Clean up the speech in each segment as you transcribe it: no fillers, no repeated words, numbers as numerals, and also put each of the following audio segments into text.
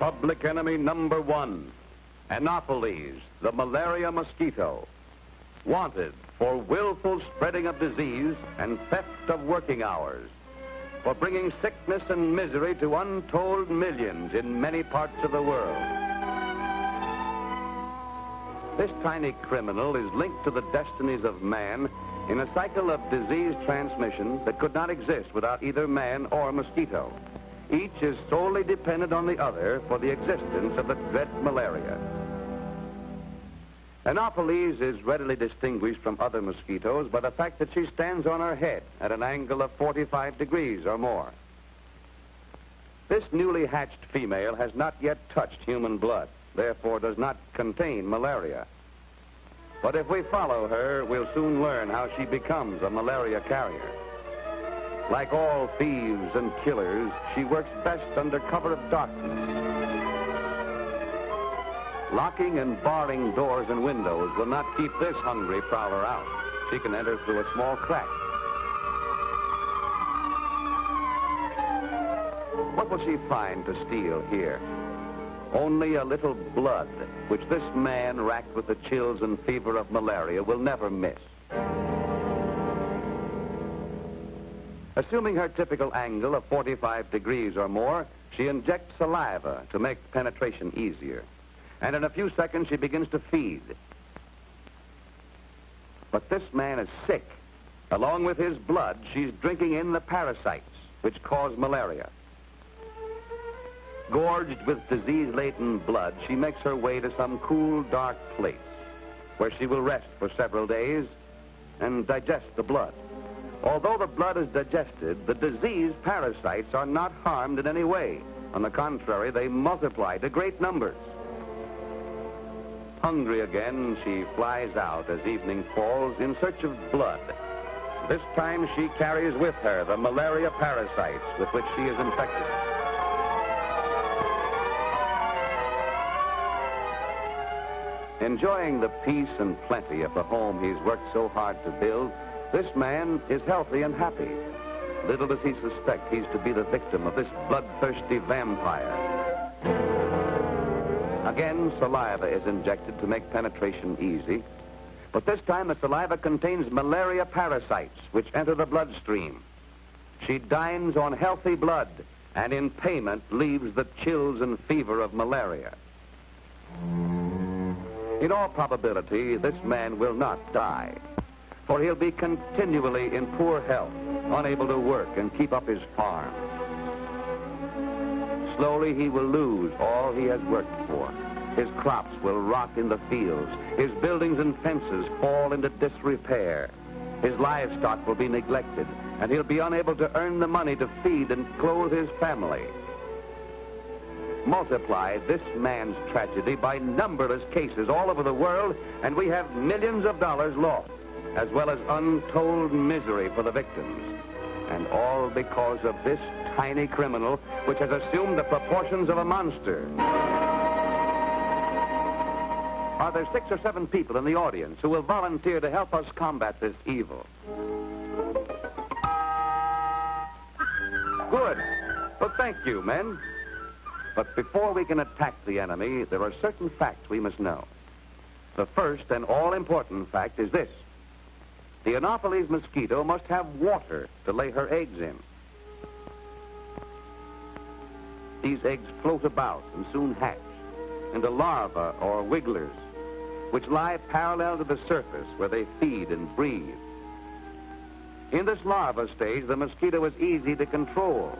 Public enemy number one, Anopheles, the malaria mosquito. Wanted for willful spreading of disease and theft of working hours. For bringing sickness and misery to untold millions in many parts of the world. This tiny criminal is linked to the destinies of man in a cycle of disease transmission that could not exist without either man or mosquito. Each is solely dependent on the other for the existence of the dread malaria. Anopheles is readily distinguished from other mosquitoes by the fact that she stands on her head at an angle of 45 degrees or more. This newly hatched female has not yet touched human blood, therefore does not contain malaria. But if we follow her, we'll soon learn how she becomes a malaria carrier. Like all thieves and killers, she works best under cover of darkness. Locking and barring doors and windows will not keep this hungry prowler out. She can enter through a small crack. What will she find to steal here? Only a little blood, which this man, racked with the chills and fever of malaria, will never miss. Assuming her typical angle of 45 degrees or more, she injects saliva to make penetration easier. And in a few seconds, she begins to feed. But this man is sick. Along with his blood, she's drinking in the parasites, which cause malaria. Gorged with disease-laden blood, she makes her way to some cool, dark place, where she will rest for several days and digest the blood. Although the blood is digested, the disease parasites are not harmed in any way. On the contrary, they multiply to great numbers. Hungry again, she flies out as evening falls in search of blood. This time she carries with her the malaria parasites with which she is infected. Enjoying the peace and plenty of the home he's worked so hard to build, this man is healthy and happy. Little does he suspect he's to be the victim of this bloodthirsty vampire. Again, saliva is injected to make penetration easy, but this time the saliva contains malaria parasites which enter the bloodstream. She dines on healthy blood and in payment leaves the chills and fever of malaria. In all probability, this man will not die, for he'll be continually in poor health, unable to work and keep up his farm. Slowly he will lose all he has worked for. His crops will rot in the fields. His buildings and fences fall into disrepair. His livestock will be neglected, and he'll be unable to earn the money to feed and clothe his family. Multiply this man's tragedy by numberless cases all over the world, and we have millions of dollars lost, as well as untold misery for the victims. And all because of this tiny criminal, which has assumed the proportions of a monster. Are there 6 or 7 people in the audience who will volunteer to help us combat this evil? Good. Well, thank you, men. But before we can attack the enemy, there are certain facts we must know. The first and all-important fact is this. The Anopheles mosquito must have water to lay her eggs in. These eggs float about and soon hatch into larvae or wigglers, which lie parallel to the surface where they feed and breathe. In this larva stage, the mosquito is easy to control.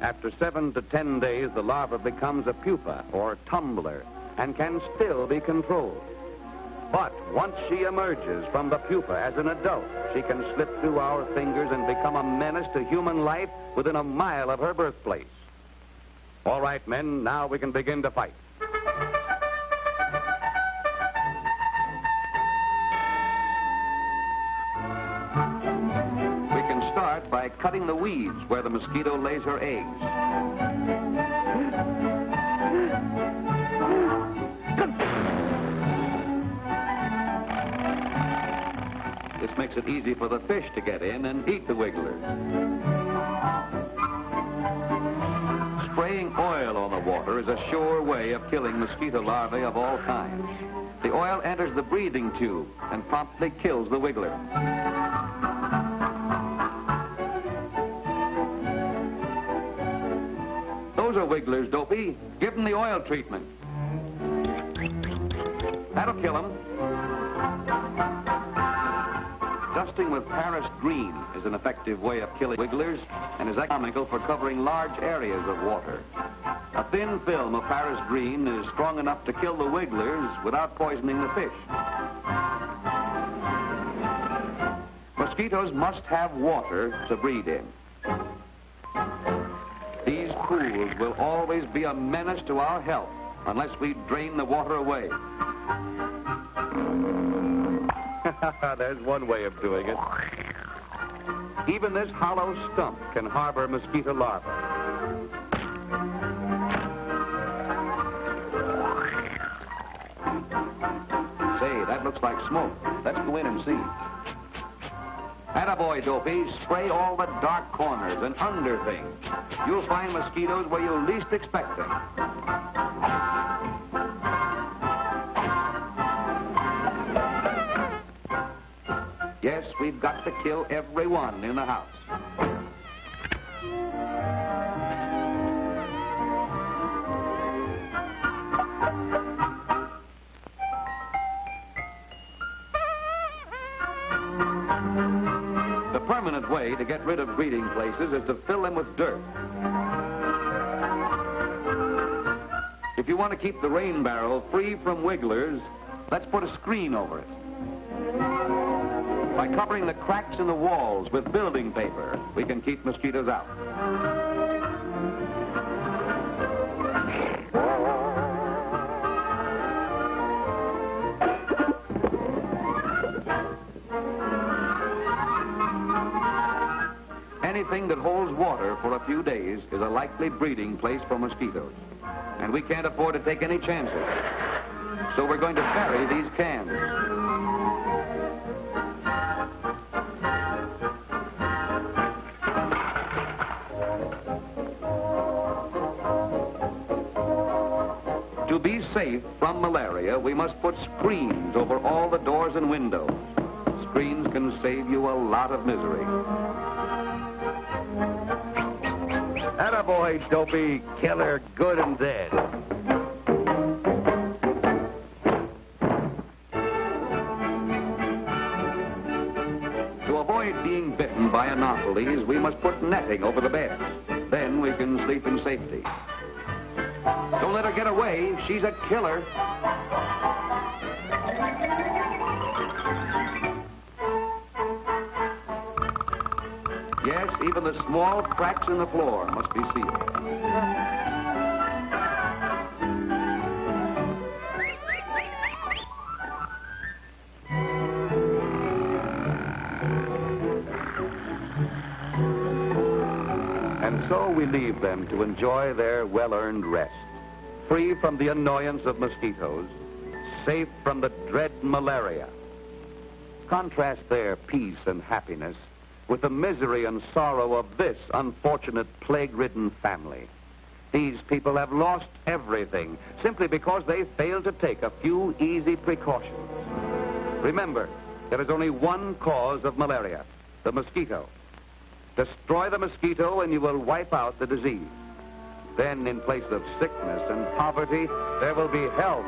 After 7 to 10 days, the larva becomes a pupa or tumbler and can still be controlled. But once she emerges from the pupa as an adult, she can slip through our fingers and become a menace to human life within a mile of her birthplace. All right, men, now we can begin to fight. We can start by cutting the weeds where the mosquito lays her eggs. This makes it easy for the fish to get in and eat the wigglers. Spray Spraying oil on the water is a sure way of killing mosquito larvae of all kinds. The oil enters the breathing tube and promptly kills the wiggler. Those are wigglers, Dopey. Give them the oil treatment. That'll kill them. Dusting with Paris green is an effective way of killing wigglers and is economical for covering large areas of water. A thin film of Paris green is strong enough to kill the wigglers without poisoning the fish. Mosquitoes must have water to breed in. These pools will always be a menace to our health unless we drain the water away. There's one way of doing it. Even this hollow stump can harbor mosquito larvae. Say, that looks like smoke. Let's go in and see. Attaboy, Dopey. Spray all the dark corners and under things. You'll find mosquitoes where you least expect them. Yes, we've got to kill every one in the house. The permanent way to get rid of breeding places is to fill them with dirt. If you want to keep the rain barrel free from wigglers, let's put a screen over it. By covering the cracks in the walls with building paper, we can keep mosquitoes out. Anything that holds water for a few days is a likely breeding place for mosquitoes. And we can't afford to take any chances. So we're going to bury these cans. To be safe from malaria, we must put screens over all the doors and windows. Screens can save you a lot of misery. Attaboy, Dopey. Killer, good and dead. To avoid being bitten by anopheles, we must put netting over the beds. Then we can sleep in safety. Don't let her get away. She's a killer. Yes, even the small cracks in the floor must be sealed. And so we leave them to enjoy their well-earned rest, free from the annoyance of mosquitoes, safe from the dread malaria. Contrast their peace and happiness with the misery and sorrow of this unfortunate plague-ridden family. These people have lost everything simply because they failed to take a few easy precautions. Remember, there is only one cause of malaria, the mosquito. Destroy the mosquito and you will wipe out the disease. Then, in place of sickness and poverty, there will be health,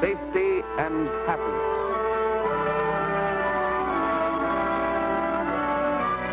safety, and happiness.